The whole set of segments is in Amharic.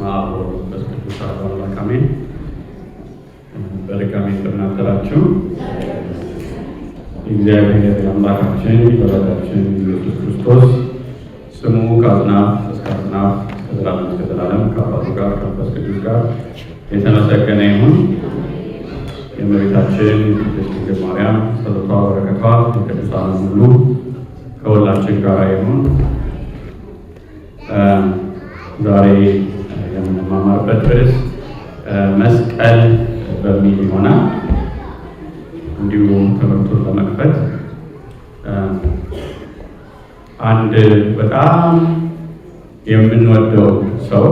አብ ወመንፈስ ቅዱስ አሐዱ አምላክ አሜን። በድጋሚ እንደምናደራችሁ እግዚአብሔር አምላካችን ወላዳችን ኢየሱስ ክርስቶስ ስሙ ከአጽናፍ እስከ አጽናፍ ከዘላለም እስከ ዘላለም ከአባቱ ጋር ከመንፈስ ቅዱስ ጋር የተመሰገነ ይሁን። የእመቤታችን ቅድስት ድንግል ማርያም ጸሎቷ በረከቷ የቅዱሳን ሁሉ ከሁላችን ጋር ይሁን። ዛሬ የምንማማርበት ርዕስ መስቀል በሚል ይሆናል። እንዲሁም ትምህርቱን ለመክፈት አንድ በጣም የምንወደው ሰው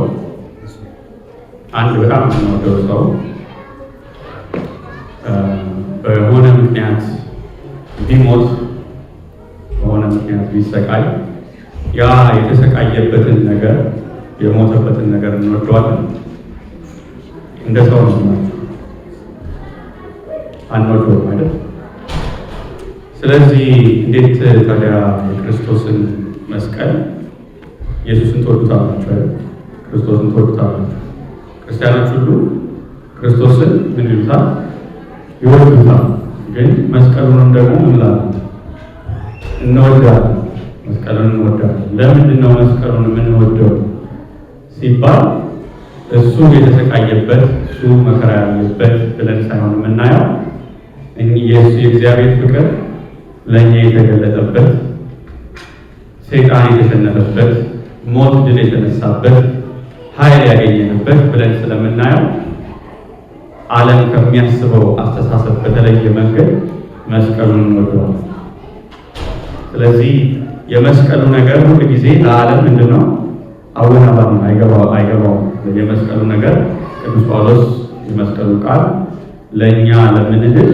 በሆነ ምክንያት ቢሞት በሆነ ምክንያት ቢሰቃይ ያ የተሰቃየበትን ነገር የሞተበትን ነገር እንወደዋለን። እንደ ሰው ነው አንወደውም አይደል? ስለዚህ እንዴት ታዲያ የክርስቶስን መስቀል ኢየሱስን ትወዱታላችሁ አይደል? ክርስቶስን ትወዱታላችሁ። ክርስቲያኖች ሁሉ ክርስቶስን ምን ይሉታል? ይወዱታል። ግን መስቀሉንም ደግሞ ምን ይላል? እንወዳለን። መስቀሉን እንወዳለን። ለምንድን ነው መስቀሉን የምንወደው ሲባል እሱ የተሰቃየበት እሱ መከራ ያለበት ብለን ሳይሆን የምናየው የእግዚአብሔር ፍቅር ለእኛ የተገለጠበት፣ ሰይጣን የተሸነፈበት፣ ሞት ድል የተነሳበት፣ ኃይል ያገኘንበት ብለን ስለምናየው ዓለም ከሚያስበው አስተሳሰብ በተለየ መንገድ መስቀሉን እንወደዋለን። ስለዚህ የመስቀሉ ነገር ሁሉ ጊዜ ለዓለም ምንድነው? አወናባሪ አይገባውም። የመስቀሉ ነገር ቅዱስ ጳውሎስ የመስቀሉ ቃል ለእኛ ለምንድን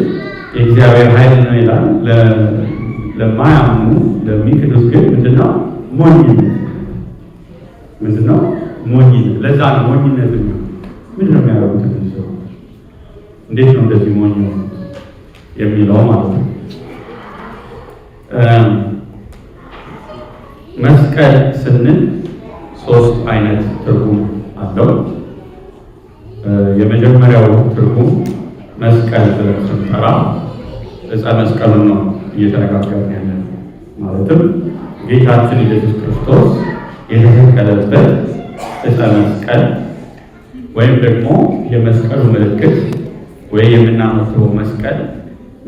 የእግዚአብሔር ኃይል ነው ይላል። ለማያምኑ ለሚክዱት ግን ምንድነው? ሞኝነት። ምንድነው? ሞኝነት። ለዛ ነው ሞኝነት ነው። ምንድነው የሚያደርጉት እነዚህ ሰዎች? እንዴት ነው እንደዚህ ሞኝ የሚለው ማለት ነው። መስቀል ስንል ሶስት አይነት ትርጉም አለው። የመጀመሪያው ትርጉም መስቀል ብለን ስንጠራ ዕፀ መስቀሉን ነው እየተነጋገርን ያለን። ማለትም ጌታችን ኢየሱስ ክርስቶስ የተሰቀለበት ዕፀ መስቀል ወይም ደግሞ የመስቀሉ ምልክት ወይ የምናመልከው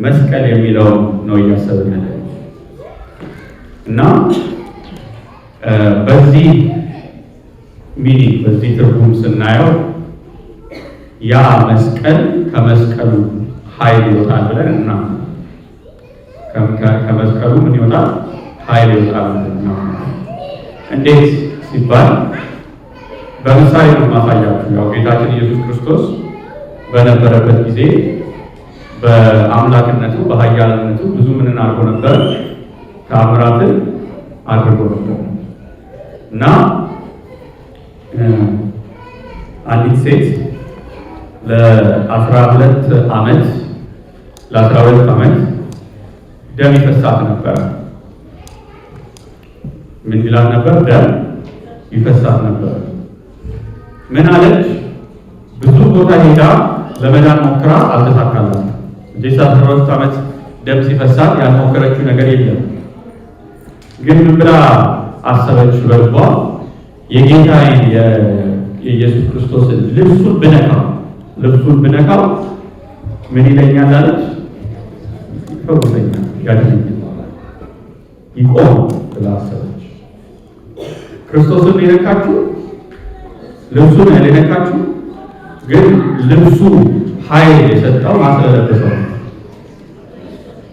መስቀል የሚለው ነው እያሰብን ያለን እና በዚህ ትርጉም ስናየው ያ መስቀል ከመስቀሉ ኃይል ይወጣል ብለን እና ከመስቀሉ ምን ይወጣል? ኃይል ይወጣል ብለን ነው። እንዴት ሲባል በምሳሌ ነው ማሳያችሁ። ያው ጌታችን ኢየሱስ ክርስቶስ በነበረበት ጊዜ በአምላክነቱ በኃያልነቱ ብዙ ምን አድርጎ ነበር? ተአምራትን አድርጎ ነበር እና አንዲት ሴት ለ12 ዓመት ደም ይፈሳት ነበር። ምን ይላል ነበር? ደም ይፈሳት ነበር። ምን አለች? ብዙ ቦታ ሄዳ ለመዳን ሞክራ አልተሳካላትም። እንጂ 12 ዓመት ደም ሲፈሳት ያልሞከረችው ነገር የለም። ግን ምን ብላ አሰበች? በልቧ የጌታዬን የኢየሱስ ክርስቶስን ልብሱን ብነካው ምን ይለኛል አለች? ይፈውሰኛል፣ ያድነኛል፣ ይቆም ብላ አሰበች። ክርስቶስን የነካችሁ ልብሱን ያልነካችሁ ግን ልብሱ ኃይል የሰጠው ማስለለበሰው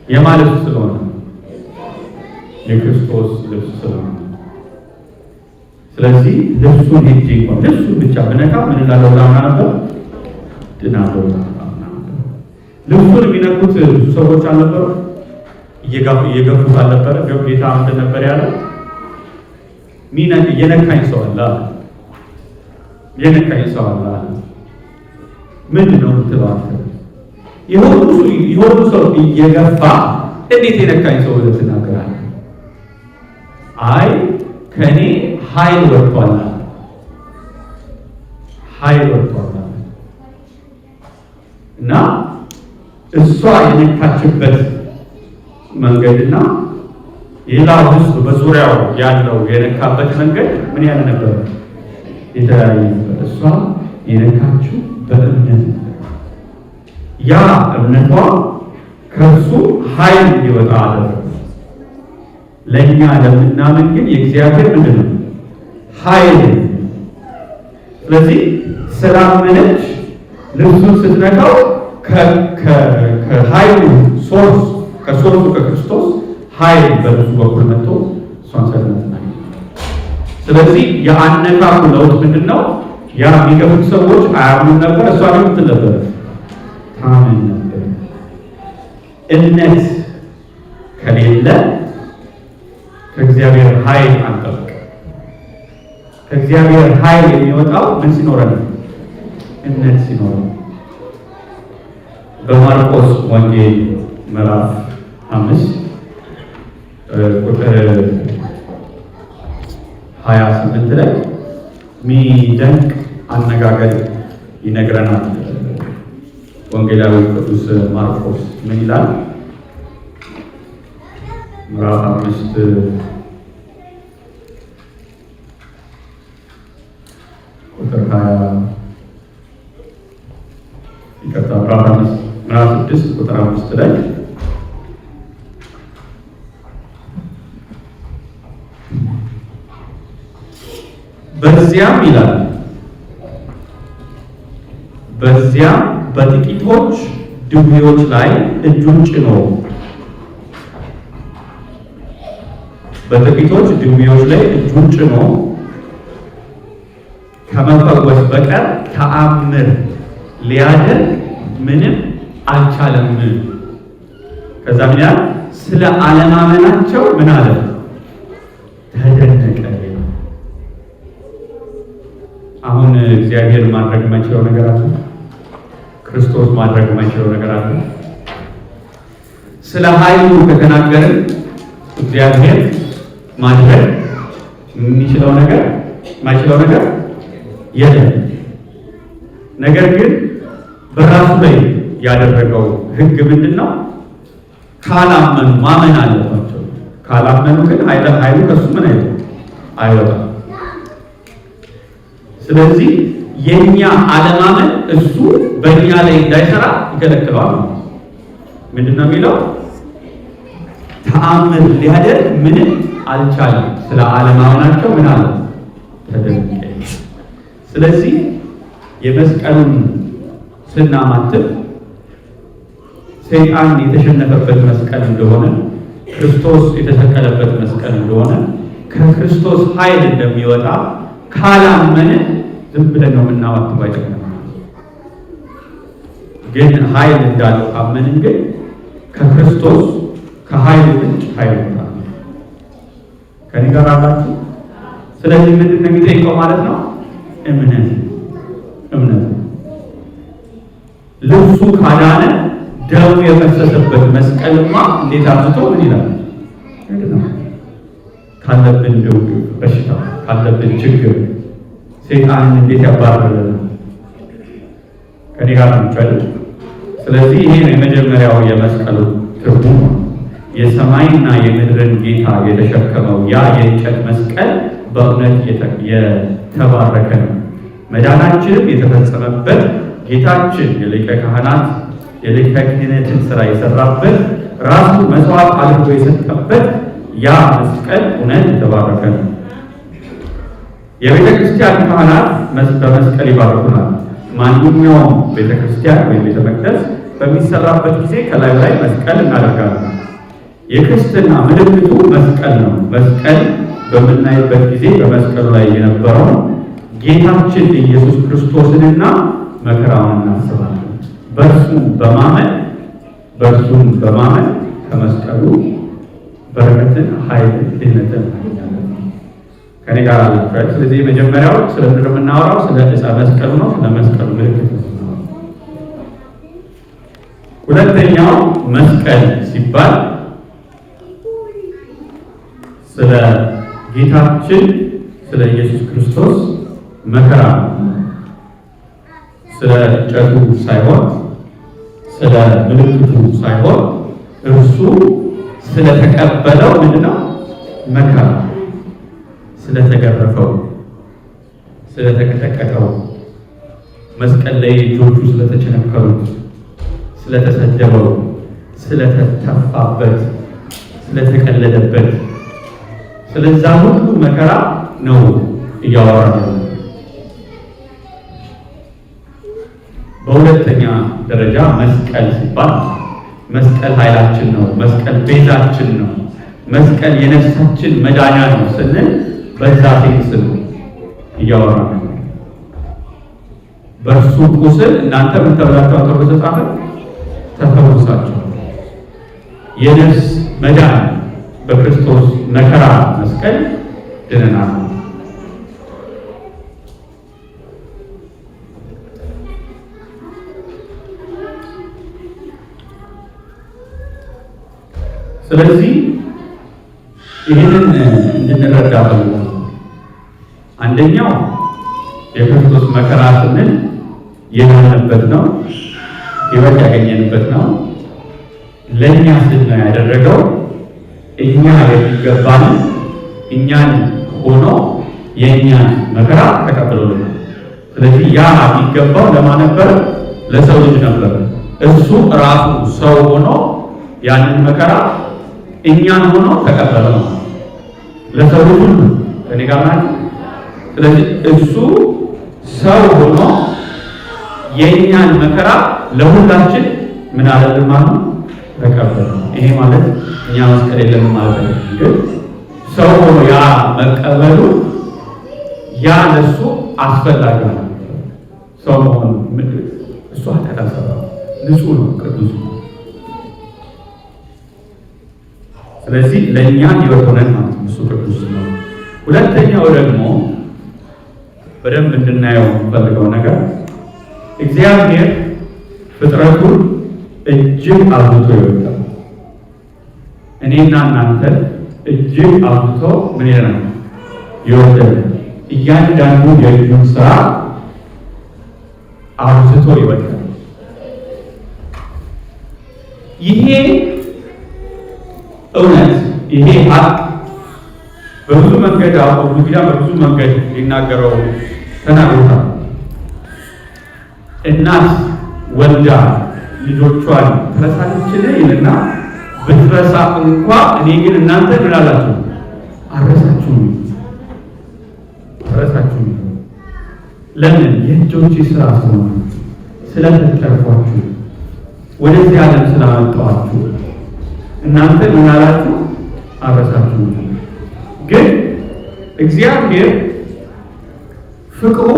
የማለት ስለሆነ የክርስቶስ ልብስ ስለሆነ ስለዚህ ልብሱን ሄጄ እንኳን ልብሱን ብቻ ብነካ ምን እንዳለው ላምና ነበር? ድናለው። ልብሱን የሚነኩት ብዙ ሰዎች አልነበሩ? እየገፉት አልነበረ? ጌታ ምንድን ነበር ያለው? የነካኝ ሰው አለ። ምንድን ነው የምትለው አንተ? የሆኑ ሰው እየገፋ እንዴት የነካኝ ሰው ብለህ ትናገራለህ? አይ ከኔ ኃይል ወጥቷል። ኃይል ወጥቷል እና እሷ የነካችበት መንገድና ሌላው ሕዝብ በዙሪያው ያለው የነካበት መንገድ ምን ያለ ነበር? የተለያየ ነበር። እሷ የነካችው በእምነት ያ እምነቷ ከእርሱ ኃይል እንዲወጣ አደረገ። ለእኛ ለምናምን ግን የእግዚአብሔር ምንድን ነው? ኃይል። ስለዚህ ስላመነች ልብሱን ስትነካው ከኃይሉ ሶርስ ከሶርሱ ከክርስቶስ ኃይል በልብሱ በኩል መጥቶ እሷን ሰለመትና። ስለዚህ የአነካኩ ለውጥ ምንድን ነው? ያ የሚገፉት ሰዎች አያምኑም ነበር። እሷ ግን ምትል ነበር? ታምን ነበር። እምነት ከሌለ ከእግዚአብሔር ኃይል አንጠብቅ። ከእግዚአብሔር ኃይል የሚወጣው ምን ሲኖረን? እምነት ሲኖረን። በማርቆስ ወንጌል ምዕራፍ 5 ቁጥር 28 ላይ የሚደንቅ አነጋገር ይነግረናል። ወንጌላዊ ቅዱስ ማርቆስ ምን ይላል? ምዕራፍ 5 ቁጥር 20 ይቀጣ ምዕራፍ 6 ቁጥር 5 ላይ በዚያም ይላል በዚያም በጥቂቶች ድውዮች ላይ እጁን ጭኖ በጥቂቶች ድውዮች ላይ እጁን ጭኖ ከመፈወስ በቀር ተአምር ሊያደርግ ምንም አልቻለም። ከዛ ምን ያህል ስለ አለማመናቸው ምን አለ? ተደነቀ። አሁን እግዚአብሔር ማድረግ የማይችለው ነገር አለ? ክርስቶስ ማድረግ የማይችለው ነገር አለ? ስለ ኃይሉ ከተናገርን እግዚአብሔር ማድረግ የሚችለው ነገር የማይችለው ነገር የለም። ነገር ግን በራሱ ላይ ያደረገው ሕግ ምንድን ነው? ካላመኑ ማመን አለባቸው። ካላመኑ ግን ኃይሉ ከሱ ምን አይወጣም። ስለዚህ የኛ አለማመን እሱ በእኛ ላይ እንዳይሰራ ይከለክለዋል። ምንድን ነው የሚለው? ተአምር ሊያደርግ ምንም አልቻለም። ስለ አለማመናቸው ምን አለ? ተደነቀ። ስለዚህ የመስቀሉን ስናማትብ ሰይጣን የተሸነፈበት መስቀል እንደሆነ፣ ክርስቶስ የተሰቀለበት መስቀል እንደሆነ፣ ከክርስቶስ ኃይል እንደሚወጣ ካላመን ዝም ብለን ነው የምናዋትበው። አይጠቅምም። ግን ኃይል እንዳለው ካመንን ግን ከክርስቶስ ከኃይል ምንጭ ኃይል ይወጣል። ከኔ ጋር አላችሁ? ስለዚህ ምንድን ነው የሚጠይቀው ማለት ነው? እምነት። ልብሱ ካዳነ ደሙ የፈሰሰበት መስቀልማ እንዴት አብዝቶ ምን ይላል? ካለብን በሽታ ካለብን ችግር ሰይጣንን እንዴት ያባረረናል? ከኔ ጋር ነው። ስለዚህ ይሄ ነው የመጀመሪያው የመስቀሉ ትርጉም። የሰማይና የምድርን ጌታ የተሸከመው ያ የእንጨት መስቀል በእውነት የተባረከ ነው። መዳናችንም የተፈጸመበት ጌታችን የሊቀ ካህናት የሊቀ ክህነትን ስራ የሰራበት ራሱ መስዋዕት አድርጎ የሰጠበት ያ መስቀል እውነት የተባረከ ነው። የቤተ ክርስቲያን ካህናት በመስቀል ይባርኩናል። ማንኛውም ቤተ ክርስቲያን ወይም ቤተ መቅደስ በሚሰራበት ጊዜ ከላይ ላይ መስቀል እናደርጋለን። የክርስትና ምልክቱ መስቀል ነው። መስቀል በምናይበት ጊዜ በመስቀሉ ላይ የነበረው ጌታችን ኢየሱስ ክርስቶስንና መከራውን እናስባለን። በእርሱም በማመን ከመስቀሉ በረከትን፣ ኃይልን፣ ድህነትን እናገኛለን። ከኔ ጋር አላችሁ? ስለዚህ የመጀመሪያው ስለ ምድር የምናወራው ስለ ዕፀ መስቀሉ ነው። ስለ መስቀሉ ምልክት ነው። ሁለተኛው መስቀል ሲባል ስለ ጌታችን ስለ ኢየሱስ ክርስቶስ መከራ ነው። ስለ እንጨቱ ሳይሆን ስለ ምልክቱ ሳይሆን እርሱ ስለተቀበለው ምንድነው መከራ፣ ስለተገረፈው፣ ስለተቀጠቀጠው፣ መስቀል ላይ እጆቹ ስለተቸነከሩት፣ ስለተሰደበው፣ ስለተተፋበት፣ ስለተቀለደበት ስለዛ ሁሉ መከራ ነው እያወራ ነው። በሁለተኛ ደረጃ መስቀል ሲባል መስቀል ኃይላችን ነው፣ መስቀል ቤዛችን ነው፣ መስቀል የነፍሳችን መዳኛ ነው ስንል በዛ ሴንስ ነው እያወራ ነው። በእርሱ ቁስል እናንተ ምን ተብላችሁ ተብሎ ተጻፈ? ተፈውሳችሁ። የነፍስ መዳን በክርስቶስ መከራ መስቀል ድነናል። ስለዚህ ይህንን እንድንረዳ ፈልጋለሁ። አንደኛው የክርስቶስ መከራ ስንል የዳንበት ነው፣ ሕይወት ያገኘንበት ነው። ለእኛ ስል ነው ያደረገው። እኛ የሚገባንን እኛን ሆኖ የእኛን መከራ ተቀብሎልናል። ስለዚህ ያ የሚገባው ለማን ነበር? ለሰው ልጅ ነበር። እሱ ራሱ ሰው ሆኖ ያንን መከራ እኛን ሆኖ ተቀበለው ለሰው ልጅ ሁሉ ከኔ ጋር ማለት። ስለዚህ እሱ ሰው ሆኖ የእኛን መከራ ለሁላችን ምን አለልን ማለት ነው? ተቀበለው። ይሄ ማለት እኛ መስቀል የለንም ማለት ነው። ግን ሰው ሆኖ ያ መቀበሉ ያ ለሱ አስፈላጊ ነው። ሰው ሆኖ እሱ አታሰራ ንጹህ ነው፣ ቅዱስ ነው። ስለዚህ ለእኛ ሕይወት ሆነን ማለት ነው። እሱ ቅዱስ ነው። ሁለተኛው ደግሞ በደንብ እንድናየው የምፈልገው ነገር እግዚአብሔር ፍጥረቱን እጅግ አብዝቶ ይወዳል። እኔና እናንተ እጅግ አብዝቶ ምን ይላል? ይወዳል። እያንዳንዱ የእጁን ስራ አብዝቶ ይወዳል። ይሄ እውነት፣ ይሄ ሀቅ በብዙ መንገድ አሁን እንግዲህ በብዙ መንገድ ሊናገረው ተናግሮታል። እናት ወልዳ ልጆቿን ትረሳለችን ይልና ብትረሳ እንኳ እኔ ግን እናንተ ምን አላችሁ? አረሳችሁም። ለምን? የእጆቼ ስራ ስለሆነ፣ ስለፈጠርኳችሁ፣ ወደዚህ ዓለም ስላመጣኋችሁ እናንተ ምን አላችሁ? አረሳችሁም። ግን እግዚአብሔር ፍቅሩ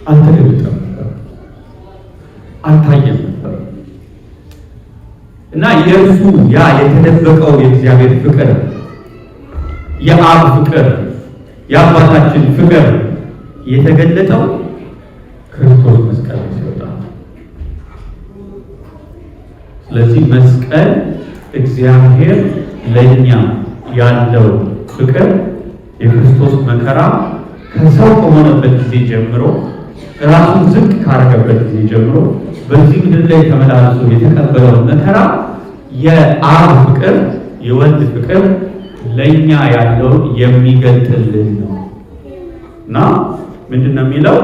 አልተገለጠም ነበር፣ አልታየም ነበር እና የእርሱ ያ የተደበቀው የእግዚአብሔር ፍቅር፣ የአብ ፍቅር፣ የአባታችን ፍቅር የተገለጠው ክርስቶስ መስቀል ላይ ሲወጣ። ስለዚህ መስቀል እግዚአብሔር ለእኛ ያለው ፍቅር የክርስቶስ መከራ ከሰው ከሆነበት ጊዜ ጀምሮ ራሱን ዝቅ ካረገበት ጊዜ ጀምሮ በዚህ ምድር ላይ ተመላልሶ የተቀበለው መከራ የአብ ፍቅር፣ የወልድ ፍቅር ለእኛ ያለው የሚገልጥልን ነው እና ምንድን ነው የሚለው?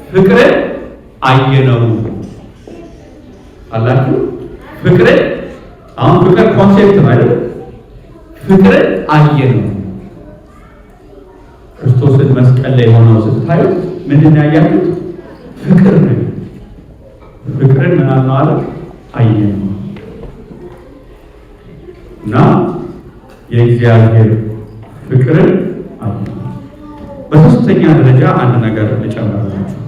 ፍቅርን አየነው አላችሁ። ፍቅርን አሁን ፍቅር ኮንሴፕት ነው አይደል? ፍቅርን አየነው። ክርስቶስን መስቀል ላይ ሆነው ስታዩት ምንድን ነው ያያችሁት? ፍቅር ነው። ፍቅርን ምን አልነው አለ? አየነው እና የእግዚአብሔር ፍቅርን አየነው። በሶስተኛ ደረጃ አንድ ነገር ልጨምርላችሁ።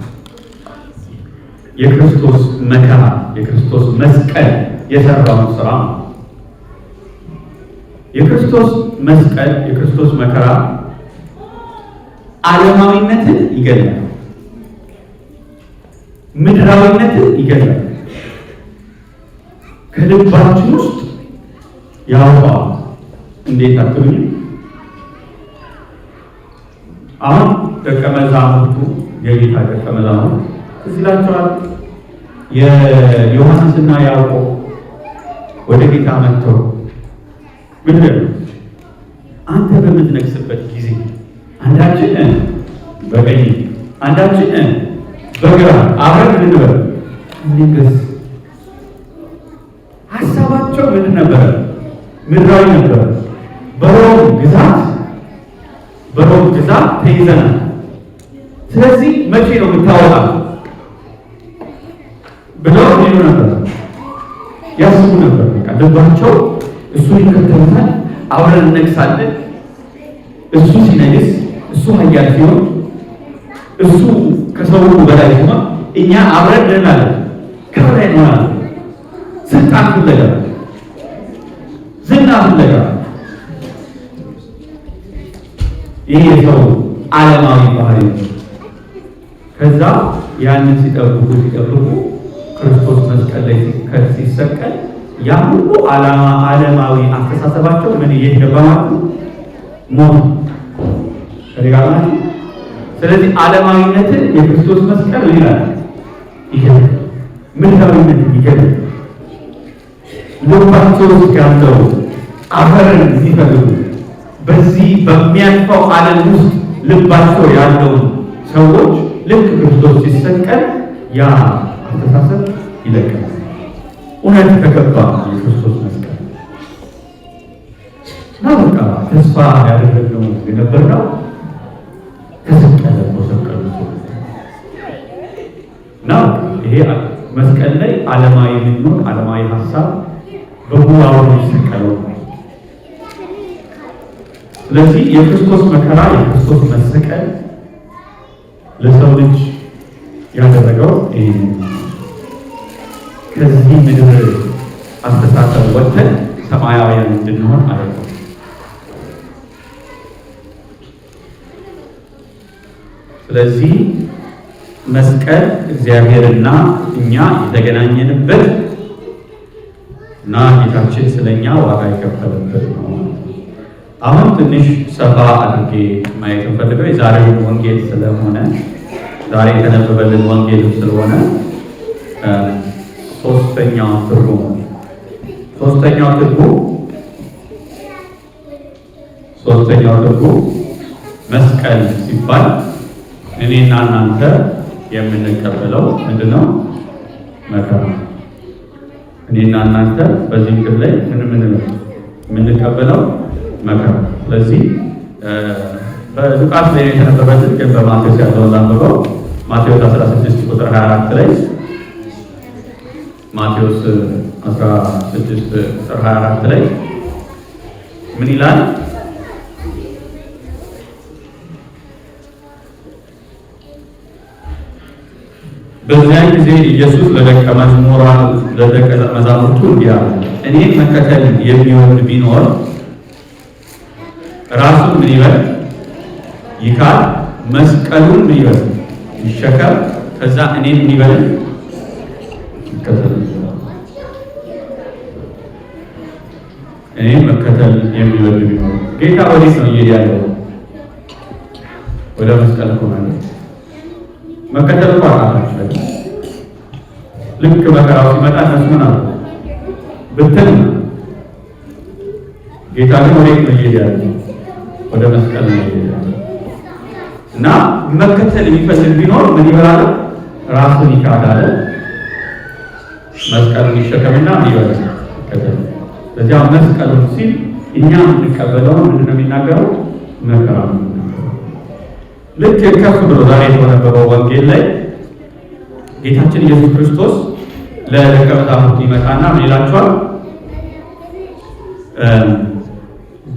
የክርስቶስ መከራ፣ የክርስቶስ መስቀል የሰራውን ስራ። የክርስቶስ መስቀል፣ የክርስቶስ መከራ ዓለማዊነትን ይገላል፣ ምድራዊነትን ይገላል፣ ከልባችን ውስጥ ያወጣል። እንዴት አትሉኝ? አሁን ደቀ መዛሙርቱ፣ የጌታ ደቀ መዛሙርት እዚላቸዋል የዮሐንስና ያዕቆብ ወደ ጌታ መጥተው ምንድን ነው አንተ በምትነግስበት ጊዜ አንዳችን በቀኝ አንዳችን በግራ አብረን እንበል ንገስ። ሀሳባቸው ምንድን ነበረ? ምድራዊ ነበረ። በሮም ግዛት ተይዘናል። ስለዚህ መቼ ነው የምታወጣ ብለው ይሉ ነበር፣ ያስቡ ነበር። በቃ ልባቸው እሱ ይከተሉታል፣ አብረን እነግሳለን። እሱ ሲነግስ፣ እሱ ኃያል ሲሆን፣ እሱ ከሰው በላይ ሲሆን እኛ አብረን እንላለን፣ ከበላይ እንሆናለን። ስልጣን ፍለጋ፣ ዝና ፍለጋ፣ ይህ የሰው ዓለማዊ ባህሪ ነው። ከዛ ያንን ሲጠብቁ ክርስቶስ መስቀል ላይ ሲሰቀል ያ ሁሉ ዓለማዊ አስተሳሰባቸው ምን እየገባ ማለት ነው ሞት ተደጋጋሚ። ስለዚህ ዓለማዊነትን የክርስቶስ መስቀል ይላል ይገል ምድራዊነት ይገል ልባቸው ውስጥ ያለው አፈርን ሲፈልጉ በዚህ በሚያልፈው ዓለም ውስጥ ልባቸው ያለው ሰዎች ልክ ክርስቶስ ሲሰቀል ያ አስተሳሰብ ይለቀቃል። እውነት ተከባ የክርስቶስ መስቀል ነው። በቃ ተስፋ ያደረግነው የነበረው ተሰቀለ ተሰቀለ ነው። ይሄ መስቀል ላይ ዓለማዊ ምኞት፣ ዓለማዊ ሀሳብ በሙላው ይሰቀለው። ስለዚህ የክርስቶስ መከራ፣ የክርስቶስ መሰቀል ለሰው ልጅ ያደረገው ይሄ ከዚህ ምድር አስተሳሰብ ወጥተን ሰማያውያን እንድንሆን አደረገው። ስለዚህ መስቀል እግዚአብሔርና እኛ የተገናኘንበት እና ጌታችን ስለኛ ዋጋ የከፈለበት ነው። አሁን ትንሽ ሰፋ አድርጌ ማየት እንፈልገው የዛሬው ወንጌል ስለሆነ ዛሬ የተነበበልን ወንጌልም ስለሆነ ሶስተኛው ትርጉም መስቀል ሲባል እኔና እናንተ የምንቀበለው ምንድነው? መከራ። እኔና እናንተ በዚህ ምድር ላይ ምን የምንቀበለው መከራ። ስለዚህ በሉቃስ ላይ የተነበበልን ግን በማቴዎስ ያለውን ላንብበው። ማቴዎስ 16 ቁጥር 24 ላይ ማቴዎስ 16 ቁጥር 24 ላይ ምን ይላል? በዚያን ጊዜ ኢየሱስ ለደቀ መዛሙርቱ እንዲህ አለ፣ እኔን መከተል የሚወድ ቢኖር ራሱን ምን ይበል? ይካድ፣ መስቀሉን ምን ይበል? ይሸከም። ከዛ እኔን ምን ይበል? ይከተል። እኔን መከተል የሚወድ ቢኖር ጌታ ወዴት ነው እየሄደ ያለው? ወደ መስቀል እኮ ማለት መከተል እኮ አቃታቸው። ልክ መከራው ሲመጣ እነሱ ምን አሉ? ብትን። ጌታ ግን ወዴት ነው እየሄደ ያለው? ወደ መስቀል ነው እየሄደ ያለው። እና መከተል የሚፈልግ ቢኖር ምን ይበላል? ራሱን ይካዳል፣ መስቀሉን ይሸከምና ምን ይበላል? ይከተል። ስለዚህ መስቀሉን ሲል እኛ የምንቀበለው ምንድነው የሚናገረው? መከራ ነው። ልክ ከፍ ብሎ ዛሬ የተነበበው ወንጌል ላይ ጌታችን ኢየሱስ ክርስቶስ ለደቀ መዛሙርቱ ይመጣና ምን ይላቸዋል?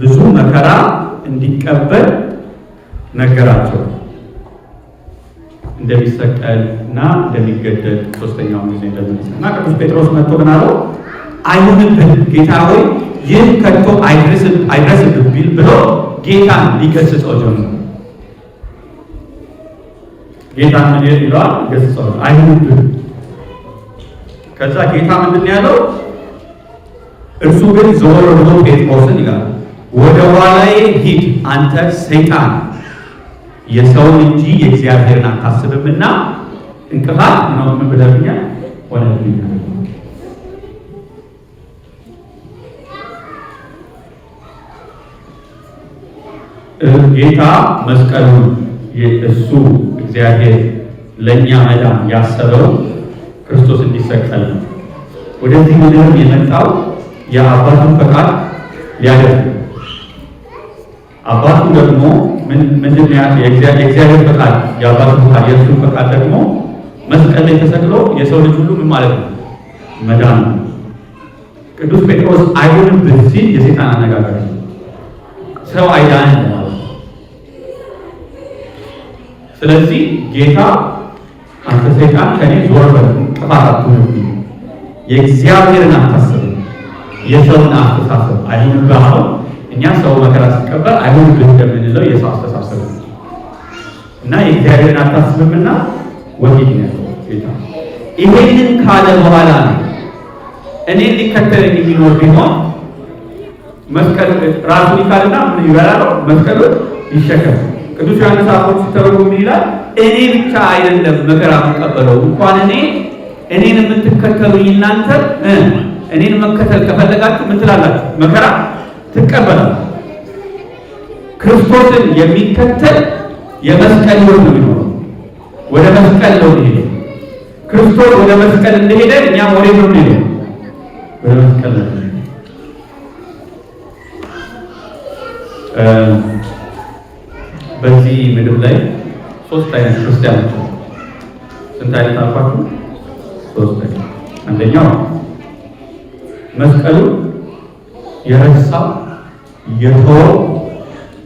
ብዙ መከራ እንዲቀበል ነገራቸው። እንደሚሰቀል እና እንደሚገደል ሶስተኛው ጊዜ እንደሚሰቀል እና ቅዱስ ጴጥሮስ መጥቶ ምን አለው? አይሁንብህ ጌታ ሆይ ይህ ከቶ አይድረስብህ ቢል ብሎ ጌታን ሊገስጸው ጀመረ። ጌታ ምን ይለዋል? ገስጸው አይሁንብህ። ከዛ ጌታ ምንድን ያለው? እርሱ ግን ዞር ብሎ ጴጥሮስን ይላል ወደ ኋላዬ ሂድ አንተ ሰይጣን፣ የሰውን እንጂ የእግዚአብሔርን አታስብምና እንቅፋት ነው። ምን ብለብኛል? ሆነብኛል። ጌታ መስቀሉን እሱ እግዚአብሔር ለእኛ መዳን ያሰበው ክርስቶስ እንዲሰቀል ነው። ወደዚህ ምድር የመጣው የአባቱን ፈቃድ ሊያደርግ፣ አባቱ ደግሞ ምንድን የእግዚአብሔር ፈቃድ፣ የአባቱ ፈቃድ፣ የእሱ ፈቃድ ደግሞ መስቀል ላይ ተሰቅሎ የሰው ልጅ ሁሉ ምን ማለት ነው? መዳን ነው። ቅዱስ ጴጥሮስ አይሆንብህ ሲል የሰይጣን አነጋገር ነው። ሰው አይዳንም ማለት ነው። ስለዚህ ጌታ አንተ ሰይጣን ከኔ ዞር በል፣ እንቅፋት አትሁንብኝ፣ የእግዚአብሔርን አታስብ፣ የሰውን አስተሳሰብ አይሁንብህ አለው። እኛ ሰው መከራ ሲቀበል አይሁንብህ እንደምንለው የሰው አስተሳሰብ ነው እና የእግዚአብሔርን አታስብምና ወዲህ ነው ጌታ። ይሄንን ካለ በኋላ ነው እኔን ሊከተለኝ የሚኖር ቢሆን መስቀል ራሱን ይካልና ምን ይበላል? መስቀሉን ይሸከም። ቅዱስ ዮሐንስ አፈወርቅ ሲተረጉም ምን ይላል? እኔ ብቻ አይደለም መከራ የምቀበለው እንኳን እኔን የምትከተሉኝ እናንተ እኔን መከተል ከፈለጋችሁ ምን ትላላችሁ? መከራ ትቀበላላችሁ። ክርስቶስን የሚከተል የመስቀል ሕይወት ነው የሚኖረው። ወደ መስቀል ነው የሚሄደው። ክርስቶስ ወደ መስቀል እንደሄደ እኛም ወደ ነው የሚሄደው፣ ወደ መስቀል ነው። በዚህ ምድር ላይ ሶስት አይነት ክርስቲያኖች ነው። ስንት አይነት አልኳችሁ? ሶስት አይነት። አንደኛው መስቀሉ የረሳ የተወው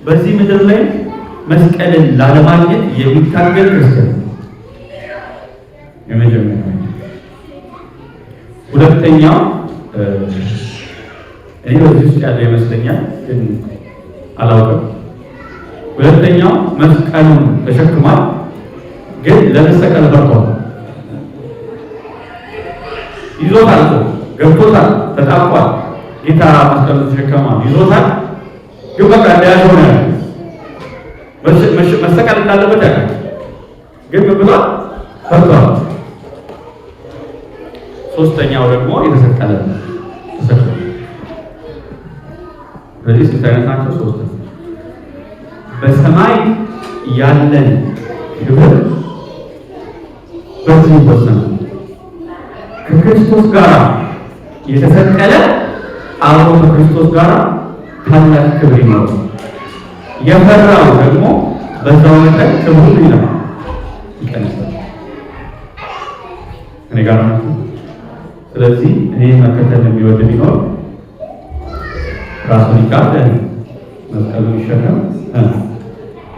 በዚህ ምድር ላይ መስቀልን ላለማግኘት የሚታገል ክርስቲያን የመጀመሪያው። ሁለተኛው እኔ በዚህ ውስጥ ያለ ይመስለኛል ግን አላውቅም። ሁለተኛው መስቀሉን ተሸክሟል ግን ለመሰቀል በርቷል። ይዞታል፣ ገብቶታል፣ ተጣብቋል። ጌታ መስቀሉን ተሸክሟል፣ ይዞታል። ግን በቃ እንዳያለው ነው መሰቀል እንዳለበት ያውቃል። ግን ብሏል፣ ፈርቷል። ሶስተኛው ደግሞ የተሰቀለ ተሰቅሏል። ስለዚህ ስንት አይነት ናቸው? ሶስት። በሰማይ ያለን ክብር በዚህ ይወሰናል። ከክርስቶስ ጋር የተሰቀለ አብሮ ከክርስቶስ ጋር ታላቅ ክብር ይኖረዋል። የፈራው ደግሞ በዛው መጠን ክብሩ ይላል ይቀንሳል። እኔ ጋር ነው። ስለዚህ እኔ መከተል የሚወድ ቢኖር ራሱን ይካድ፣ መስቀሉን ይሸከም፣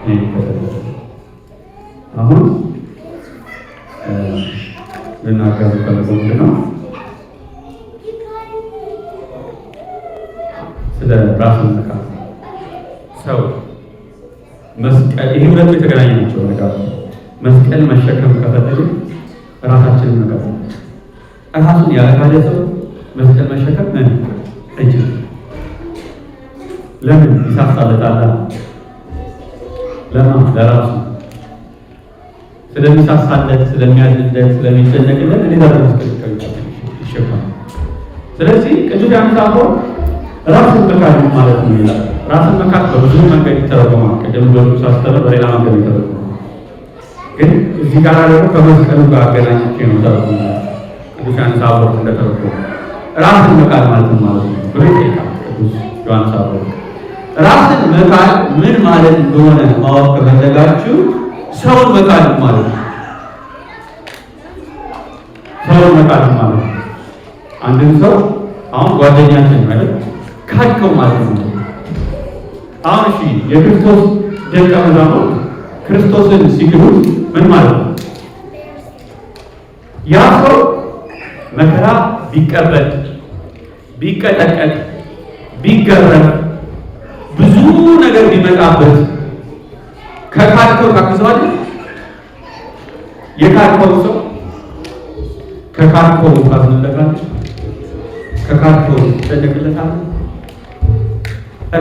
እኔ ይከተል። አሁን ልናገር ከመቆም ነው ስለ ራሱን መካድ። ሰው መስቀል ይሄ ሁለቱ የተገናኙ ናቸው። ነገር መስቀል መሸከም ከፈለገ ራሳችንን መካድ። ራሱን ያለካደ ሰው መስቀል መሸከም አይችልም። ለምን? ይሳሳለታል። ለማ ለራሱ ስለሚሳሳለት፣ ስለሚያዝንለት፣ ስለሚጨነቅለት እንዴት አድርጎ መስቀል ይሸከማል? ስለዚህ ቅዱስ ዮሐንስ አፈወርቅ ራስን መካድ ማለት ነው ይላል። ራስን መካድ በብዙ መንገድ ይተረጎማል። ቅድም ዶክተር ሳስተምር በሌላ መንገድ ይተረጎማል። ግን እዚህ ጋር ደግሞ ከመስቀሉ ጋር አገናኝቼ ነው ተረጎማ ቅዱስ ዮሐንስ አፈወርቅ እንደተረጎመ ራስን መካድ ማለት ነው ማለት ነው ብሎ ይጠይቃል ቅዱስ ዮሐንስ አፈወርቅ። ራስን መካድ ምን ማለት እንደሆነ ማወቅ ከፈለጋችሁ ሰውን መካድ ማለት ነው። ሰውን መካድ ማለት ነው አንድን ሰው አሁን ጓደኛችን ማለት ካድከው ማለት ነው። አሁን እሺ የክርስቶስ ደቀ መዛሙርት ክርስቶስን ሲክዱት ምን ማለት ነው? ያ ሰው መከራ ቢቀበል፣ ቢቀጠቀጥ፣ ቢገረፍ፣ ብዙ ነገር ቢመጣበት ከካድከው ታክሰዋል። የካድከው ሰው ከካድከው ታዝንለታለህ፣ ከካድከው ትጨነቅለታለህ።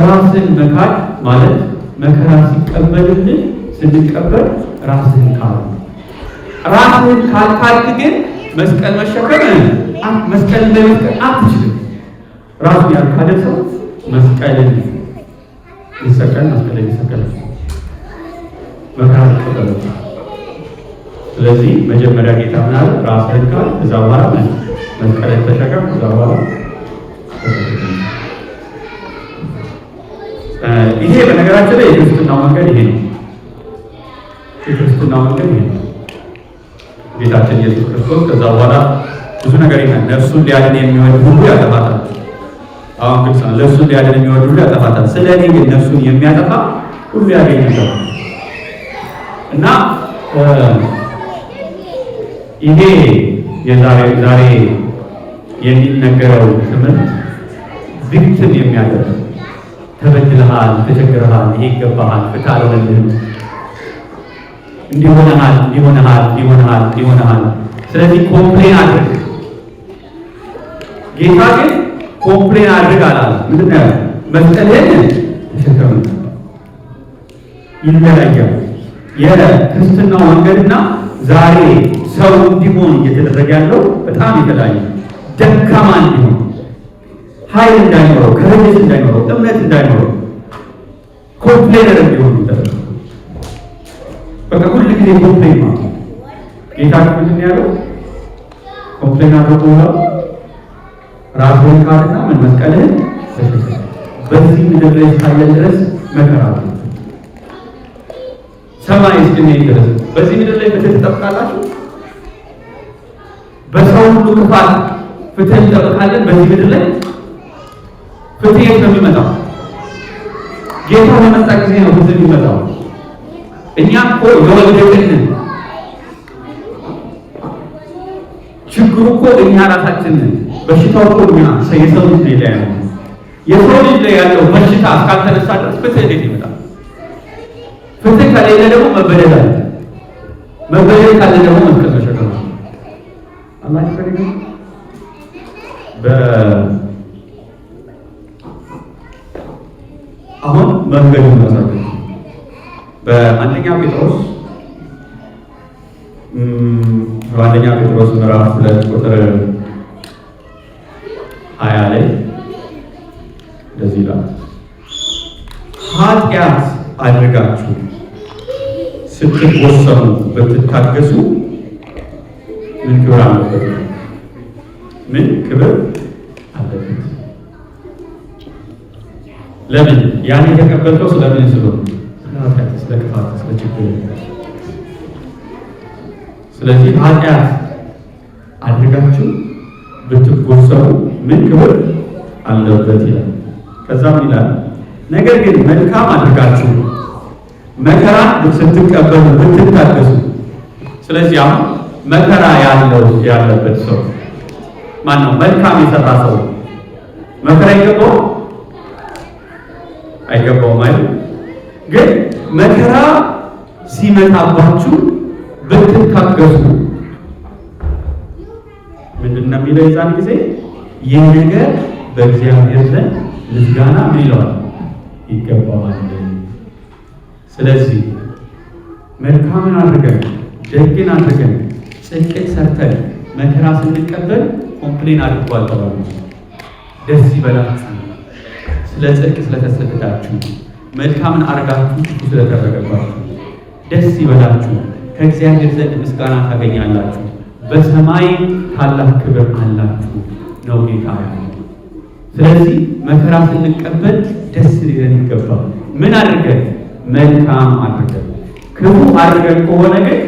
ራስን መካድ ማለት መከራ ሲቀበልልን ስንቀበል ራስን ካድ ራስህን ካልካድክ ግን መስቀል መሸከም መስቀልን በመስቀል አትችልም። ራሱን ያልካደ ሰው መስቀልን ይሰቀል መከራ ይቀበላል። ስለዚህ መጀመሪያ ጌታ ምን አለ? ራስህን ካድ፣ ከዛ በኋላ መስቀልን ተሸከም፣ ከዛ በኋላ ይሄ በነገራችን ላይ የክርስትናው መንገድ ይሄ ነው። የክርስትናው መንገድ ይሄ ነው። ጌታችን ኢየሱስ ክርስቶስ ከዛ በኋላ ብዙ ነገር ይላል። ነፍሱን ሊያድን የሚወድ ሁሉ ያጠፋታል። አሁን ግልጽ ነው። ነፍሱን ሊያድን የሚወድ ሁሉ ያጠፋታል። ስለ እኔ ግን ነፍሱን የሚያጠፋ ሁሉ ያገኛል። እና ይሄ ዛሬ የሚነገረው ትምህርት ቪክቲም የሚያደርግ ተበድለሃል፣ ተቸግረሃል፣ ይሄ ይገባሃል፣ ፍትህ አልሆነልህም፣ እንዲሆነሃል። ስለዚህ ኮምፕሌን አድርግ። ጌታ ግን ኮምፕሌን አድርግ አላለም። ምንድን ነው ያለው? መስቀልህን ተሸከም። ይለያያል። የክርስትናው መንገድና ዛሬ ሰው እንዲሆን እየተደረገ ያለው በጣም የተለያየ። ደካማ እንዲሆን፣ ኃይል እንዳይኖረው፣ ከረጅስ እንዳይኖረው፣ እምነት እንዳይኖረው፣ ኮምፕሌነር እንዲሆን ይደረጋል። በቃ ሁሉ ጊዜ ኮምፕሌን ማለት ጌታ ምንድን ያለው? ኮምፕሌን አድርጎ ራስህን ካድና መስቀልህን ተሸከም። በዚህ ምድር ላይ እስካለን ድረስ መከራ አለ። ሰማይ እስክንሄድ ድረስ በዚህ ምድር ላይ ፍትህ ትጠብቃላችሁ? በሰው ሁሉ ክፋት ፍትህ እንጠብቃለን? በዚህ ምድር ላይ ፍትህ የት ነው የሚመጣው? ጌታ በመጣ ጊዜ ነው ፍትህ የሚመጣው። እኛ እኮ የወደቅን፣ ችግሩ እኮ እኛ ራሳችንን፣ በሽታው እኮ እኛ የሰው ልጅ ላይ ያለው የሰው ልጅ ላይ ያለው በሽታ እስካልተነሳ ድረስ ፍትህ እንዴት ይመጣል? ፍትህ ከሌለ ደግሞ መበደል አለ። መበደል ካለ ደግሞ መስቀል መሸከም አለ። አላህ ይፈልጋል። አሁን መንገዱን ማሳየት በአንደኛ ጴጥሮስ ምዕራፍ 2 ቁጥር 20 ላይ እንደዚህ ይላል፣ ኃጢአት አድርጋችሁ ስትወሰኑ ብትታገሱ ምን ክብር አለበት? ምን ክብር አለበት? ለምን? ያን የተቀበልከው ስለምን? ስለሆነ ስለ ክፋት፣ ስለ ችግር። ስለዚህ ኃጢአት አድርጋችሁ ብትወሰኑ ምን ክብር አለበት ይላል። ከዛም ይላል ነገር ግን መልካም አድርጋችሁ መከራ ስትቀበሉ ብትታገሱ። ስለዚህ አሁን መከራ ያለበት ሰው ማን ነው? መልካም የሰራ ሰው መከራ አይገባውም አይደል? ግን መከራ ሲመጣባችሁ ብትታገሱ ምንድን ነው የሚለው? የዛን ጊዜ ይህ ነገር በእግዚአብሔር ዘንድ ምስጋና ምን ይለዋል? ይገባዋል። ስለዚህ መልካምን አድርገን ደግን አድርገን ጽድቅን ሰርተን መከራ ስንቀበል ኮምፕሌን አድርጓል ተባሉ። ደስ ይበላችሁ፣ ስለ ጽድቅ ስለተሰደዳችሁ፣ መልካምን አድርጋችሁ ስለተደረገባችሁ ደስ ይበላችሁ፣ ከእግዚአብሔር ዘንድ ምስጋና ታገኛላችሁ፣ በሰማይ ታላቅ ክብር አላችሁ ነው ጌታ። ስለዚህ መከራ ስንቀበል ደስ ሊለን ይገባል። ምን አድርገን? መልካም አድርገን። ክፉ አድርገን ከሆነ ግን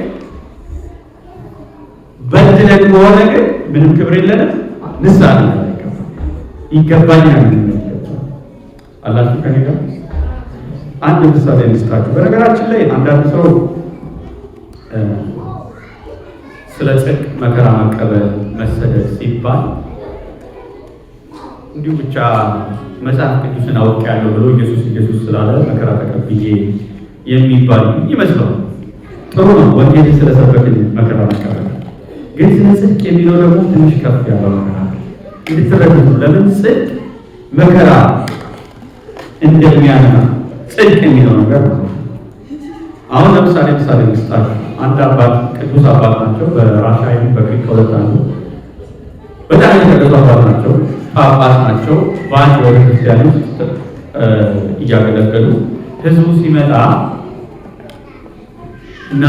በድለን ከሆነ ግን ምንም ክብር የለንም። ንስሐ ይገባኛል። አላችሁ ከኔ ጋር አንድ ምሳሌ ልስጣችሁ። በነገራችን ላይ አንዳንድ ሰው ስለ ጽድቅ መከራ መቀበል መሰደድ ሲባል እንዲሁ ብቻ መጽሐፍ ቅዱስን አውቄያለሁ ብሎ ኢየሱስ ስላለ መከራ ተቀብዬ የሚባል ይመስላል። ጥሩ ነው፣ ወንጌል ስለሰበክን መከራ መቀበል። ግን ስለ ጽድቅ የሚለው ደግሞ ትንሽ ከፍ ያለው መከራ እንድትረዱት ነው። ለምን ጽድቅ መከራ እንደሚያመጣ ጽድቅ የሚለው ነገር ነው። አሁን ለምሳሌ መስጣችሁ አንድ አባት ቅዱስ አባት ናቸው። በራሻ በግሪክ ከሁለት አንዱ በጣም የተቀደሱ አባት ናቸው። ጳጳስ ናቸው። በአንድ ቤተክርስቲያን ውስጥ እያገለገሉ ህዝቡ ሲመጣ እና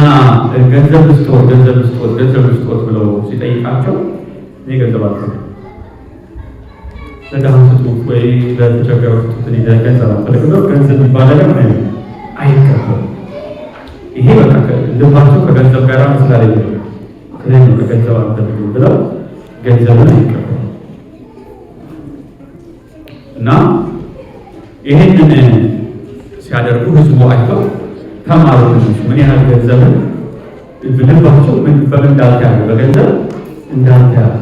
ገንዘብ ልስጦት ብለው ሲጠይቃቸው እኔ ገንዘብ አልፈልግም፣ ለድሃ ስጡት ወይ ለተቸገሩ ስጡት፣ ገንዘብ አልፈልግም። ገንዘብ የሚባል ነገር አይቀበሉም። ይሄ በቃ ልባቸው ከገንዘብ ጋር መስላለኝ ስለዚህ ከገንዘብ አልፈልግም ብለው ገንዘብን አይቀበሉም። እና ይሄንን ሲያደርጉ ህዝቡ አይተው ተማሩ። ምን ያህል ገንዘብን ልባቸው በምን እንዳልተያዘ በገንዘብ እንዳልተያዘ።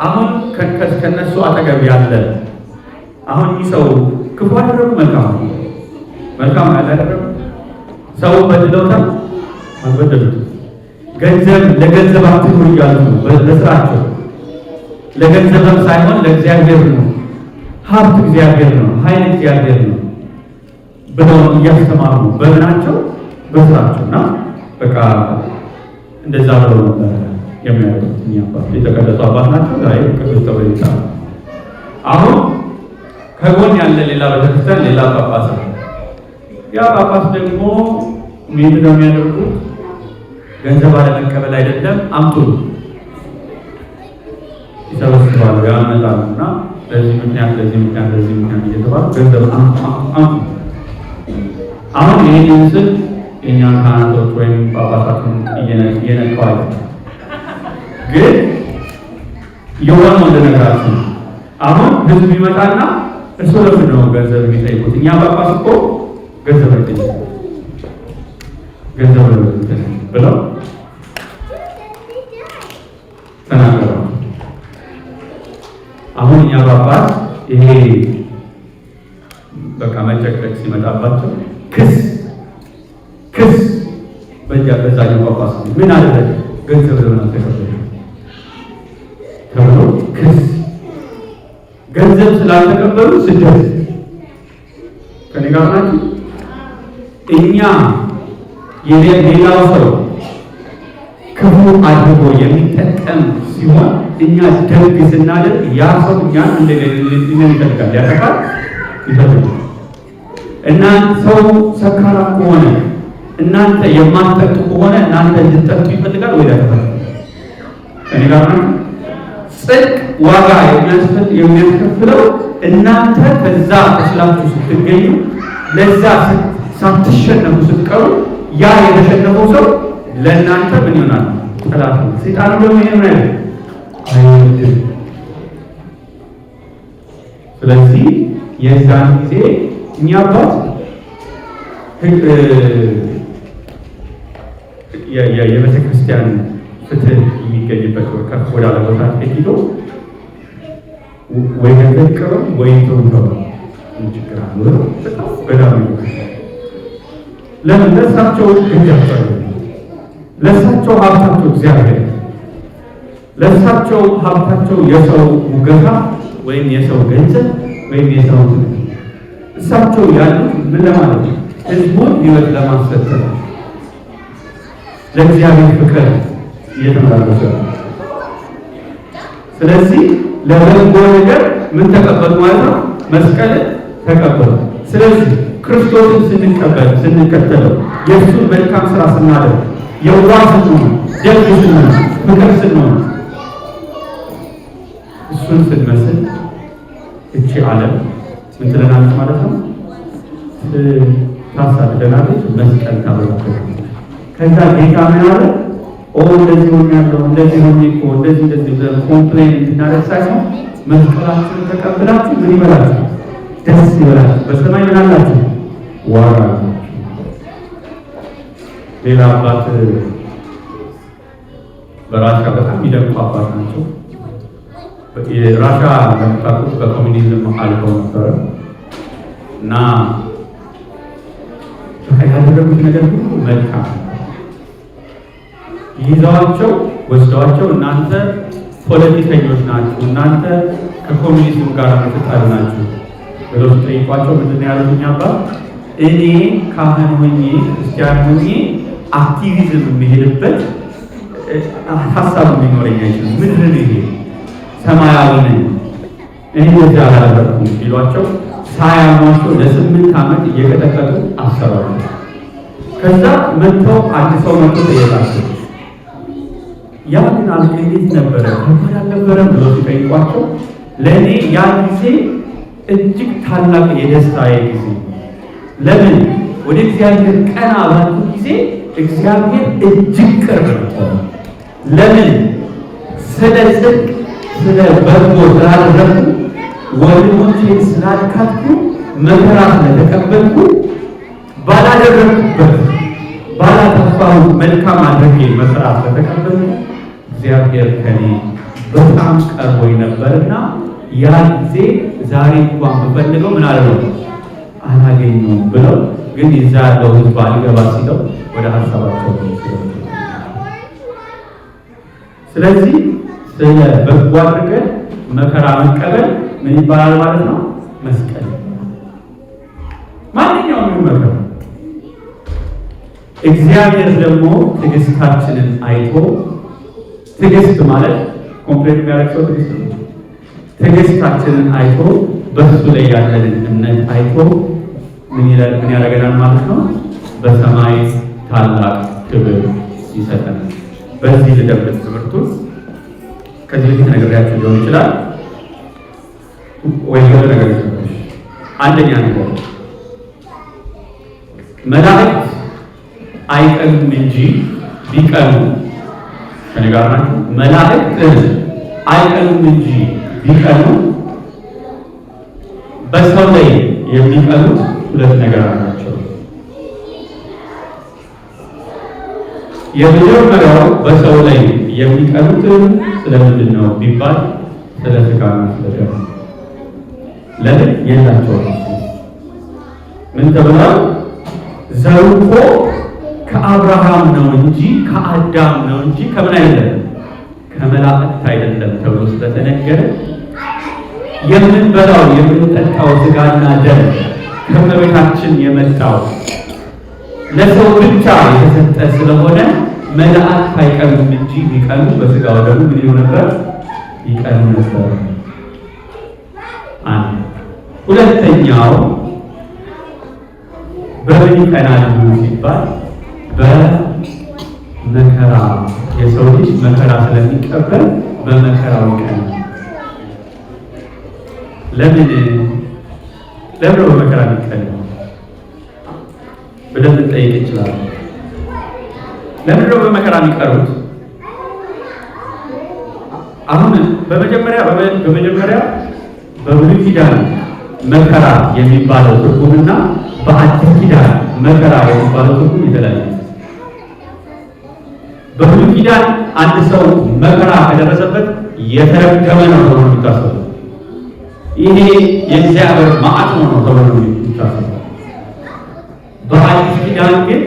አሁን ከነሱ አጠገብ ያለ አሁን ይህ ሰው ክፉ አደረጉ መልካም ያላደረጉ ሰው በድለውታል አልበደሉት። ገንዘብ ለገንዘብ አትኑ እያሉ ነው በስራቸው። ለገንዘብም ሳይሆን ለእግዚአብሔር ነው። ሀብት እግዚአብሔር ነው፣ ኃይል እግዚአብሔር ነው ብለው እያስተማሩ በምናቸው በስራቸው። እና በቃ እንደዛ ብለው ነበር የሚያደርጉት። እኛ አባት የተቀደሱ አባት ናቸው። ዛሬ ቅዱስ ተብለው ይጠራሉ። አሁን ከጎን ያለ ሌላ ቤተክርስቲያን ሌላ ጳጳስ ነው። ያ ጳጳስ ደግሞ ምንድን ነው የሚያደርጉት? ገንዘብ አለመቀበል አይደለም አምጡ ይሰበስባሉ፣ ያመጣሉ። እና ለዚህ ምክንያት እየተባሉ ገንዘብ አምጡ። አሁን ይህን ስል የእኛ ካህናቶች ወይም ጳጳሳቱን እየነቀዋል። ግን የሆነው እንደነገራችሁ አሁን ህዝብ ይመጣና እሱ ለምንድን ነው ገንዘብ የሚጠይቁት? እኛ ጳጳስ እኮ ገንዘብ አይጠይቁም ብለው ተናገሩ። አሁን እኛ ጳጳስ ይሄ በቃ መጨቅጨቅ ሲመጣባቸው ክስ በዛኛው ጳጳስ ምን አደረገ? ገንዘብ ለምን ተቀበለ ተብሎ ክስ። ገንዘብ ስላልተቀበሉ ስደት። ከኔ ጋር ናችሁ? እኛ የሌላው ሰው ክፉ አድርጎ የሚጠቀም ሲሆን እኛ ደግ ስናደርግ ያ ሰው እኛን እንደሌለን ይፈልጋል፣ ያጠቃል፣ ይፈልጋል። እና ሰው ሰካራም ከሆነ እናንተ የማትጠጡ ከሆነ እናንተ እንድትጠጡ ይፈልጋል ወይ ያጠቃል? ከኔ ጋር ነው። ጽድቅ ዋጋ የሚያስከፍለው እናንተ ከዛ ተስላችሁ ስትገኙ ለዛ ሳትሸነፉ ስትቀሩ ያ የተሸነፈው ሰው ለእናንተ ምን ይሆናል? ጠላት ነው። ሰይጣን ደግሞ ይሄን ነው አይወድም። ስለዚህ የዛን ጊዜ እኛ አባት የቤተ ክርስቲያን ፍትህ የሚገኝበት ከፍ ወዳለ ቦታ ሄዶ ወይ ገንዘብ ቀረው ወይ ተውተው ችግር አለ። በጣም ለምን ለሳቸው ግንጃቸው ለሳቸው ሀብታቸው እግዚአብሔር ለሳቸው ሀብታቸው የሰው ሙገሳ ወይም የሰው ገንዘብ ወይም የሰው እሳቸው ያሉት ምን ለማለት ነው? ህዝቡን ህይወት ለማስፈጠር ለእግዚአብሔር ፍቅር እየተመላለሱ ነው። ስለዚህ ለበጎ ነገር ምን ተቀበሉ ማለት ነው? መስቀል ተቀበሉ። ስለዚህ ክርስቶስን ስንከተለው የእሱን መልካም ስራ ስናደርግ የዋህ ስንሆን ደግ ስንሆን ፍቅር ስንሆን እሱን ስንመስል እቺ ዓለም ምን ትለናለች ማለት ነው? ታሳድደናለች፣ መስቀል ታበራለች። ከዛ ጌታ ምን አለ? እንደዚህ ሆኛለሁ እንደዚህ ሆኜ እኮ እንደዚህ ኮምፕሌን እንድናደርግ ሳይሆን መስቀላችሁን ተቀብላችሁ ምን ይበላችሁ? ደስ ይበላችሁ። በሰማይ ምን አላችሁ? ዋጋ አላችሁ። ሌላ አባት በራሻ በጣም የሚደንቁ አባት ናቸው። ራሻ እንደምታውቁት በኮሚኒዝም አልፈው ነበረ እና ያደረጉት ነገር ሁሉ መልካም ይዘዋቸው ወስደዋቸው እናንተ ፖለቲከኞች ናችሁ፣ እናንተ ከኮሚኒዝም ጋር ተጣሉ ናችሁ ብለው ሲጠይቋቸው ምንድን ነው ያሉት? እኛ አባት እኔ ካህን ሆኜ ክርስቲያን ሆኜ አክቲቪዝም የሚሄድበት ሀሳብ የሚኖረኝ አይችልም። ምድር ይሄ ሰማያዊ ነኝ እኔ ወደ አላደረኩም ሲሏቸው ሳያሟቸው ለ8 ዓመት እየቀጠቀጡ አሰራሩ። ከዛ መጥተው አንድ ሰው መጥቶ ጠየቃቸው። ያ ግን እንዴት ነበረ ከሆነ አልነበረም ብሎ ሲጠይቋቸው ለእኔ ያ ጊዜ እጅግ ታላቅ የደስታዬ ጊዜ። ለምን ወደ እግዚአብሔር ቀና ባልኩ ጊዜ እግዚአብሔር እጅግ ቅርብ ነበር። ለምን ስለ ጽድቅ ስለ በጎ ስላደረኩ ወንድሞቼን ስላልካድኩ መከራ ስለተቀበልኩ ባላደረኩበት ባላጠፋሁት መልካም አድርጌ መከራ ስለተቀበልኩ እግዚአብሔር ከኔ በጣም ቀርቦኝ ነበርና ያ ጊዜ ዛሬ እንኳን ብፈልገው ምን አለው አላገኘውም ብለው ግን ይዛ ያለው ህዝብ አልገባ ሲለው ወደ ሀሳባቸው ስለዚህ ስለ በጎ አድርገን መከራ መቀበል ምን ይባላል ማለት ነው? መስቀል። ማንኛውም መከራ እግዚአብሔር ደግሞ ትዕግስታችንን አይቶ ትዕግስት ማለት ኮምፕሌት የሚያደርገው ትዕግስት ነው። ትዕግስታችንን አይቶ በሱ ላይ ያለንን እምነት አይቶ ምን ያደርገናል ማለት ነው? በሰማይ ታላቅ ክብር ይሰጠናል። በዚህ ልደብት ትምህርቱ ከዚህ በፊት ነግሬያችሁ ሊሆን ይችላል ወይ የሆነ ነገር ይችላል። አንደኛ ነገር መላእክት አይቀኑም እንጂ ቢቀኑ ከኔ ጋር ናችሁ? መላእክት አይቀኑም እንጂ ቢቀኑ በሰው ላይ የሚቀኑት ሁለት ነገር ናቸው። የመጀመሪያው በሰው ላይ የሚቀኑት ስለምንድን ነው ቢባል ስለ ስጋና ስለ ደም። ለምን የላቸውም? ምን ተብሏል? ዘሩ እኮ ከአብርሃም ነው እንጂ ከአዳም ነው እንጂ ከምን አይደለም ከመላእክት አይደለም ተብሎ ስለተነገረ የምንበላው የምንጠጣው ስጋና ደም ከመቤታችን የመጣው ለሰው ብቻ የተሰጠ ስለሆነ መላእክት አይቀኑም እንጂ ቢቀኑ በስጋው ደግሞ ምን ይሆን ነበር? ይቀኑ ነበር። አንድ ሁለተኛው በምን ይቀናሉ ሲባል በመከራ የሰው ልጅ መከራ ስለሚቀበል በመከራው ይቀናል። ለምን በመከራ የሚቀናው ብለን ልንጠይቅ እንችላለን። ለምን በመከራ የሚቀሩት? አሁን በመጀመሪያ በብሉይ ኪዳን መከራ የሚባለው ትርጉምና በአዲስ ኪዳን መከራ የሚባለው ትርጉም የተለያየ። በብሉይ ኪዳን አንድ ሰው መከራ ከደረሰበት የተረገመ ነው ተብሎ የሚታሰበው፣ ይሄ የእግዚአብሔር መዓት ነው ተብሎ የሚታሰበው። በአዲስ ኪዳን ግን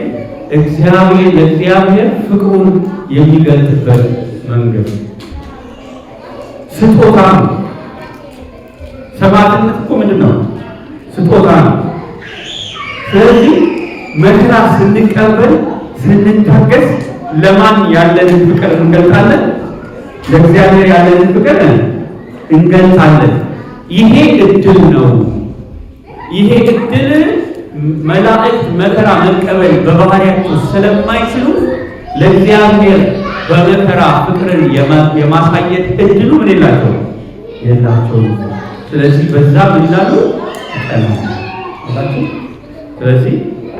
እግዚአብሔር ፍቅሩን የሚገልጥበት መንገድ ስጦታ ነው። ሰማዕትነት እኮ ምንድን ነው? ስጦታ ነው። ስለዚህ መከራ ስንቀበል ስንታገስ ለማን ያለንን ፍቅር እንገልጣለን? ለእግዚአብሔር ያለንን ፍቅር እንገልጣለን። ይሄ እድል ነው። ይሄ እድል መላእክት መከራ መቀበል በባህሪያቸው ስለማይችሉ ለእግዚአብሔር በመከራ ፍቅርን የማሳየት እድሉ ምን የላቸውም። ስለዚህ በዛ ምን ይላሉ? ይቀናሉ። ስለዚህ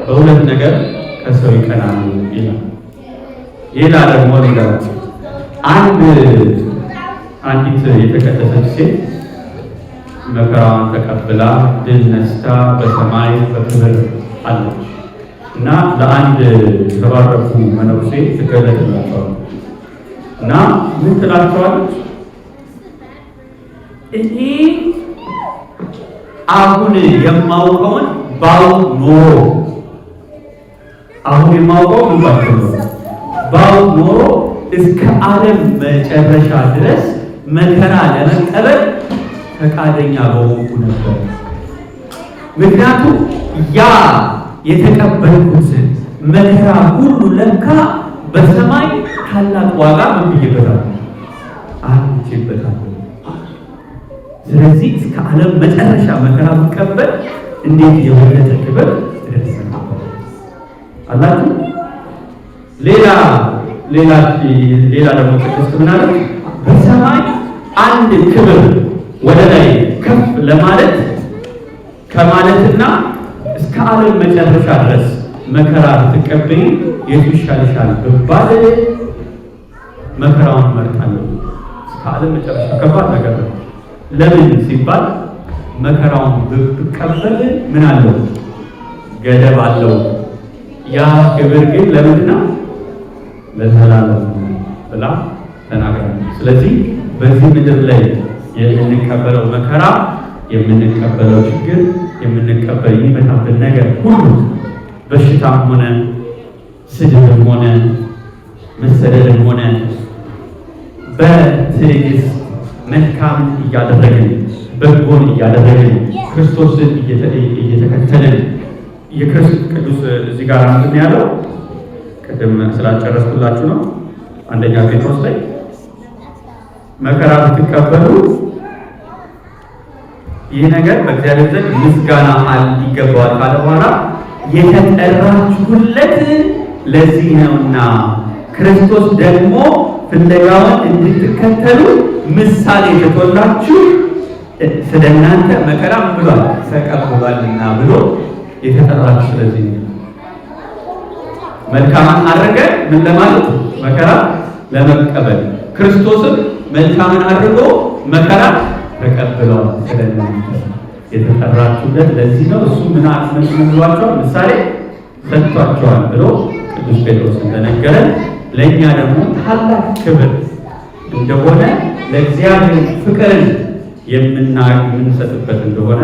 በሁለት ነገር ከሰው ይቀናሉ ይላል። ሌላ ደግሞ ነገራቸው አንዲት የተቀደሰች ሴት መከራዋን ተቀብላ ድል ነስታ በሰማይ በክብር አለች እና ለአንድ የተባረኩ መነኩሴ ትገለጥላቸዋለች እና ምን ትላቸዋለች? እኔ አሁን የማውቀውን ባውቅ ኖሮ ባውቅ ኖሮ እስከ ዓለም መጨረሻ ድረስ መከራ ለመቀበል ፈቃደኛ በሆንኩ ነበር። ምክንያቱም ያ የተቀበልኩት መከራ ሁሉ ለካ በሰማይ ታላቅ ዋጋ ብዬበታለሁ፣ አግኝቼበታለሁ። ስለዚህ እስከ ዓለም መጨረሻ መከራ ብቀበል እንዴት የበለጠ ክብር ይደርሰናል አላችሁ። ሌላ ደግሞ ቅድስት ምን አለች? በሰማይ አንድ ክብር ወደ ላይ ከፍ ለማለት ከማለትና እስከ ዓለም መጨረሻ ድረስ መከራ ብትቀበይ የቱ ይሻልሻል ብባል መከራውን እመርጣለሁ። እስከ ዓለም መጨረሻ ከባድ ነገር ነው። ለምን ሲባል መከራውን ብትቀበል ምን አለው? ገደብ አለው። ያ ክብር ግን ለምንድን ነው? ለዘላለም ብላ ተናግራለች። ስለዚህ በዚህ ምድር ላይ የምንቀበለው መከራ፣ የምንቀበለው ችግር፣ የሚመጣብን ነገር ሁሉ በሽታም ሆነ ስድብም ሆነ መሰደድም ሆነ በትዕግስት መልካም እያደረግን በጎን እያደረግን ክርስቶስን እየተከተልን የክርስቶስ ቅዱስ እዚህ ጋር አንተ ያለው ቅድም ስላጨረስኩላችሁ ነው። አንደኛ ጴጥሮስ ላይ መከራ ብትቀበሉ ይህ ነገር በእግዚአብሔር ዘንድ ምስጋና ይገባዋል ካለ በኋላ የተጠራችሁለት ለዚህ ነውና ክርስቶስ ደግሞ ፍለጋውን እንድትከተሉ ምሳሌ ተቶላችሁ ስለ እናንተ መከራ ብሏል ተቀብሏልና ብሎ የተጠራችሁ ስለዚህ ነው። መልካምን አድርገ ምን ለማለት መከራ ለመቀበል ክርስቶስም መልካምን አድርጎ መከራ ተቀብሏል። ስለዚህ የተጠራችሁለት ለዚህ ነው። እሱ ምን ብሏቸዋል? ምሳሌ ሰጥቷቸዋል ብሎ ቅዱስ ጴጥሮስ እንደነገረን ለእኛ ደግሞ ታላቅ ክብር እንደሆነ ለእግዚአብሔር ፍቅርን የምንሰጥበት እንደሆነ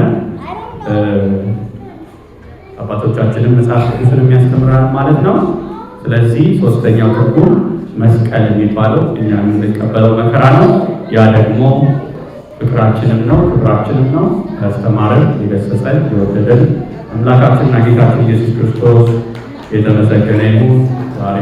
አባቶቻችንም መጽሐፍ ቅዱስን የሚያስተምራን ማለት ነው። ስለዚህ ሶስተኛው ትርጉም መስቀል የሚባለው እኛ የምንቀበለው መከራ ነው። ያ ደግሞ ፍቅራችንም ነው፣ ክብራችንም ነው። ያስተማረን፣ የገሰጸን፣ የወደደን አምላካችንና ጌታችን ኢየሱስ ክርስቶስ የተመሰገነ ይሁን። ዛሬ